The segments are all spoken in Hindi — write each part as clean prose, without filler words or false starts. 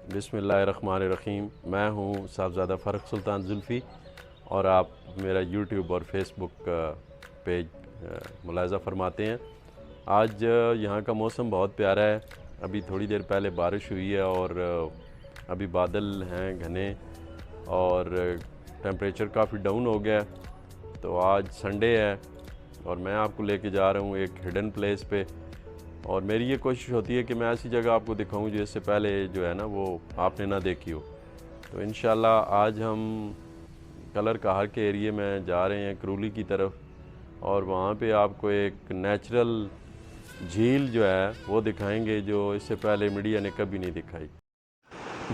बिस्मिल्लाहिर्रहमानिर्रहीम। मैं हूँ साहबज़ादा फ़र्रुख सुल्तान जुल्फ़ी और आप मेरा यूट्यूब और फेसबुक पेज मुलाहिज़ा फरमाते हैं। आज यहाँ का मौसम बहुत प्यारा है। अभी थोड़ी देर पहले बारिश हुई है और अभी बादल हैं घने और टेम्परेचर काफ़ी डाउन हो गया है। तो आज संडे है और मैं आपको लेके जा रहा हूँ एक हिडन प्लेस पे, और मेरी ये कोशिश होती है कि मैं ऐसी जगह आपको दिखाऊं जो इससे पहले जो है ना वो आपने ना देखी हो। तो इंशाल्लाह आज हम कलर कहार के एरिए में जा रहे हैं करूली की तरफ, और वहाँ पे आपको एक नेचुरल झील जो है वो दिखाएंगे जो इससे पहले मीडिया ने कभी नहीं दिखाई।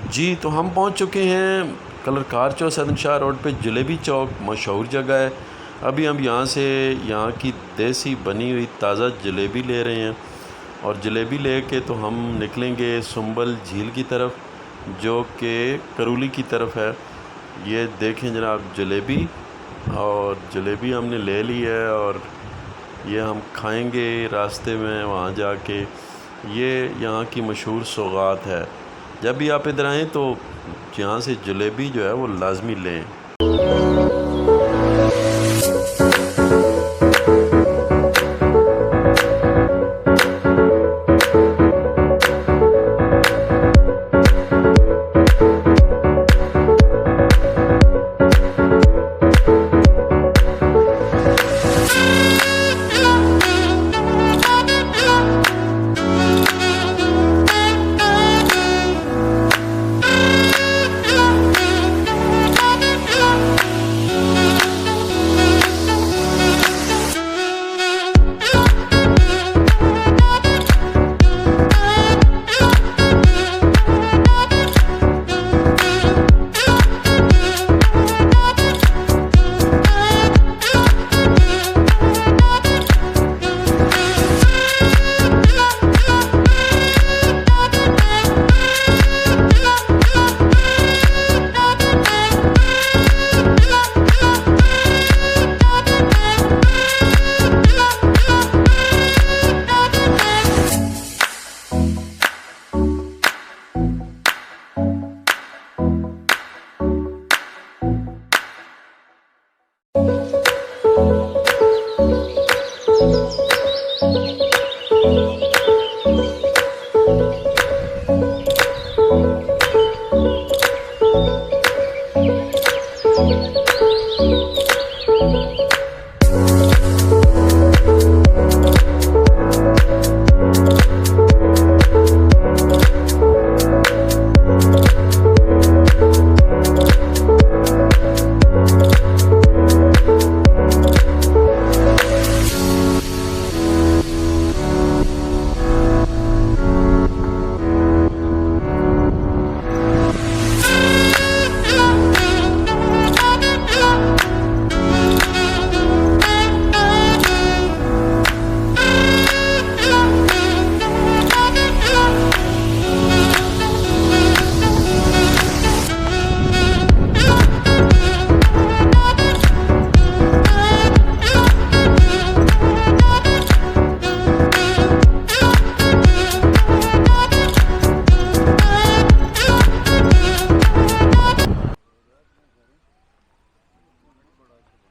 जी, तो हम पहुँच चुके हैं कलर कार चौक सदनशाह रोड पे। जलेबी चौक मशहूर जगह है। अभी हम यहाँ से यहाँ की देसी बनी हुई ताज़ा जलेबी ले रहे हैं, और जलेबी लेके तो हम निकलेंगे सुंबल झील की तरफ जो कि करूली की तरफ है। ये देखें जनाब जलेबी, और जलेबी हमने ले ली है और ये हम खाएंगे रास्ते में वहाँ जाके। ये यहाँ की मशहूर सौगात है। जब भी आप इधर आएँ तो यहाँ से जलेबी जो है वो लाजमी लें।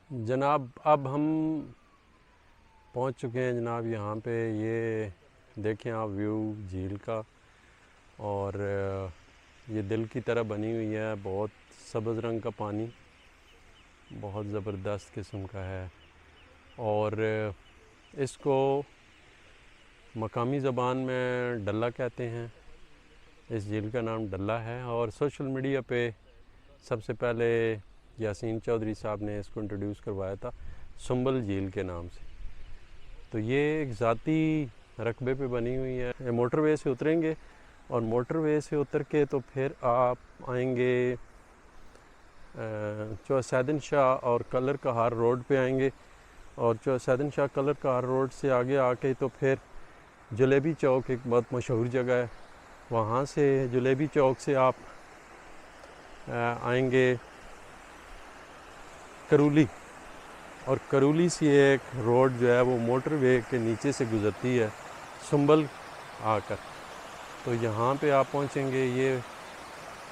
जनाब अब हम पहुंच चुके हैं जनाब यहाँ पे। ये देखें आप व्यू झील का, और ये दिल की तरह बनी हुई है। बहुत सब्ज़ रंग का पानी, बहुत ज़बरदस्त किस्म का है, और इसको मकामी ज़बान में डल्ला कहते हैं। इस झील का नाम डल्ला है, और सोशल मीडिया पे सबसे पहले यासीन चौधरी साहब ने इसको इंट्रोड्यूस करवाया था सुंबल झील के नाम से। तो ये एक ज़ाती रकबे पे बनी हुई है। मोटरवे से उतरेंगे, और मोटरवे से उतर के तो फिर आप आएंगे चौसैदन शाह और कलर कहार रोड पे आएंगे, और चौसैदन शाह कलर कहार रोड से आगे आके तो फिर जलेबी चौक एक बहुत मशहूर जगह है। वहाँ से जलेबी चौक से आप आएंगे करूली, और करूली से एक रोड जो है वो मोटरवे के नीचे से गुज़रती है सुंबल आकर। तो यहाँ पे आप पहुँचेंगे। ये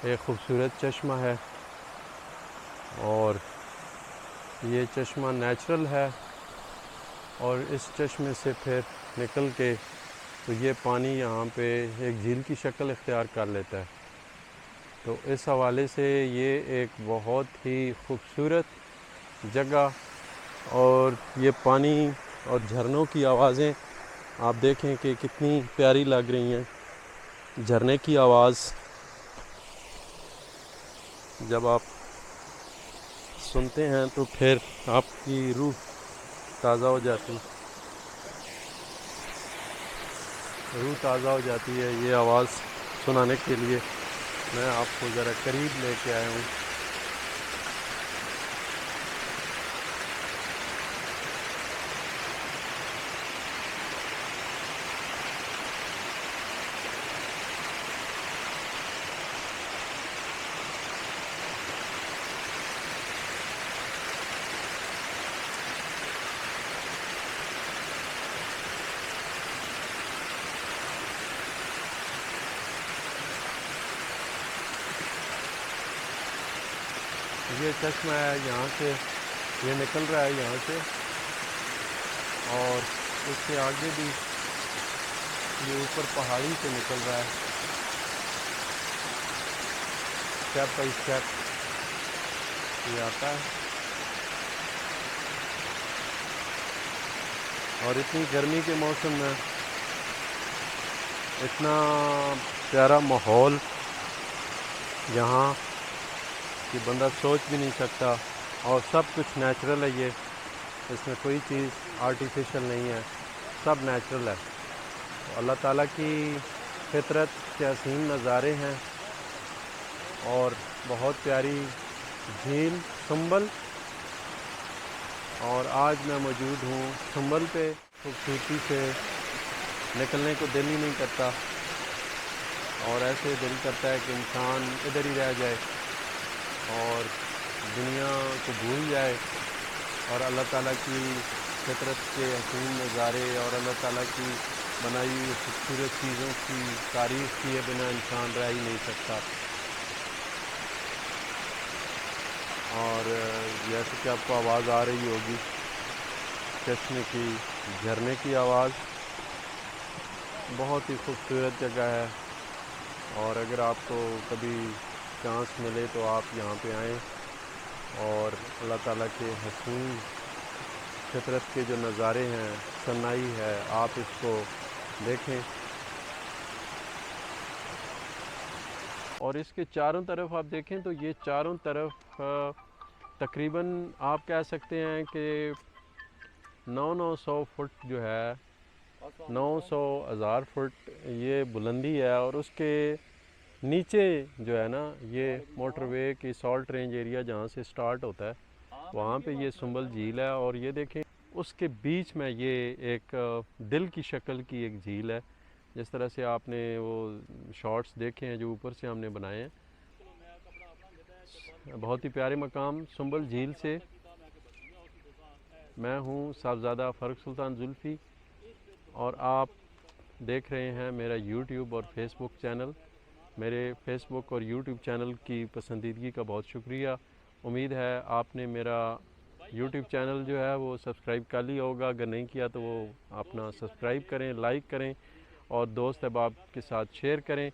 एक ख़ूबसूरत चश्मा है और ये चश्मा नेचुरल है और इस चश्मे से फिर निकल के तो ये पानी यहाँ पे एक झील की शक्ल इख्तियार कर लेता है। तो इस हवाले से ये एक बहुत ही ख़ूबसूरत जगह और ये पानी और झरनों की आवाज़ें आप देखें कि कितनी प्यारी लग रही हैं। झरने की आवाज़ जब आप सुनते हैं तो फिर आपकी रूह ताज़ा हो जाती है। ये आवाज़ सुनाने के लिए मैं आपको ज़रा करीब लेके आया हूँ। ये चश्मा है, यहाँ से ये निकल रहा है यहाँ से और उसके आगे भी ये ऊपर पहाड़ी से निकल रहा है। स्टेप बाई स्टेप ये आता है और इतनी गर्मी के मौसम में इतना प्यारा माहौल यहाँ कि बंदा सोच भी नहीं सकता और सब कुछ नेचुरल है। ये इसमें कोई चीज़ आर्टिफिशियल नहीं है, सब नेचुरल है। तो अल्लाह ताला की फितरत के हसीन नज़ारे हैं और बहुत प्यारी झील संबल। और आज मैं मौजूद हूँ संबल पे। खूबसूरती से निकलने को दिल ही नहीं करता और ऐसे दिल करता है कि इंसान इधर ही रह जाए और दुनिया को भूल जाए और अल्लाह ताला की फितरत के हसीन नज़ारे और अल्लाह ताला की बनाई हुई खूबसूरत चीज़ों की तारीफ़ किए बिना इंसान रह ही नहीं सकता। और जैसे कि आपको आवाज़ आ रही होगी चश्मे की, झरने की आवाज़, बहुत ही खूबसूरत जगह है। और अगर आपको कभी चांस मिले तो आप यहाँ पे आएँ और अल्लाह ताला के हसीन फितरत के जो नज़ारे हैं, सन्नाई है, आप इसको देखें। और इसके चारों तरफ आप देखें तो ये चारों तरफ तकरीबन आप कह सकते हैं कि 900 फुट जो है, 900,000 फुट ये बुलंदी है। और उसके नीचे जो है ना, ये मोटरवे की सॉल्ट रेंज एरिया जहाँ से स्टार्ट होता है वहाँ पे ये संबल झील है। और ये देखें उसके बीच में ये एक दिल की शक्ल की एक झील है। जिस तरह से आपने वो शॉट्स देखे हैं जो ऊपर से हमने बनाए हैं, बहुत ही प्यारे मकाम संबल झील से। मैं हूँ साहबज़ादा फ़ारूक सुल्तान जुल्फ़ी और आप देख रहे हैं मेरा यूट्यूब और फेसबुक चैनल। मेरे फेसबुक और यूट्यूब चैनल की पसंदीदगी का बहुत शुक्रिया। उम्मीद है आपने मेरा यूट्यूब चैनल जो है वो सब्सक्राइब कर लिया होगा। अगर नहीं किया तो वो अपना सब्सक्राइब करें, लाइक करें और दोस्त अहबाब के साथ शेयर करें।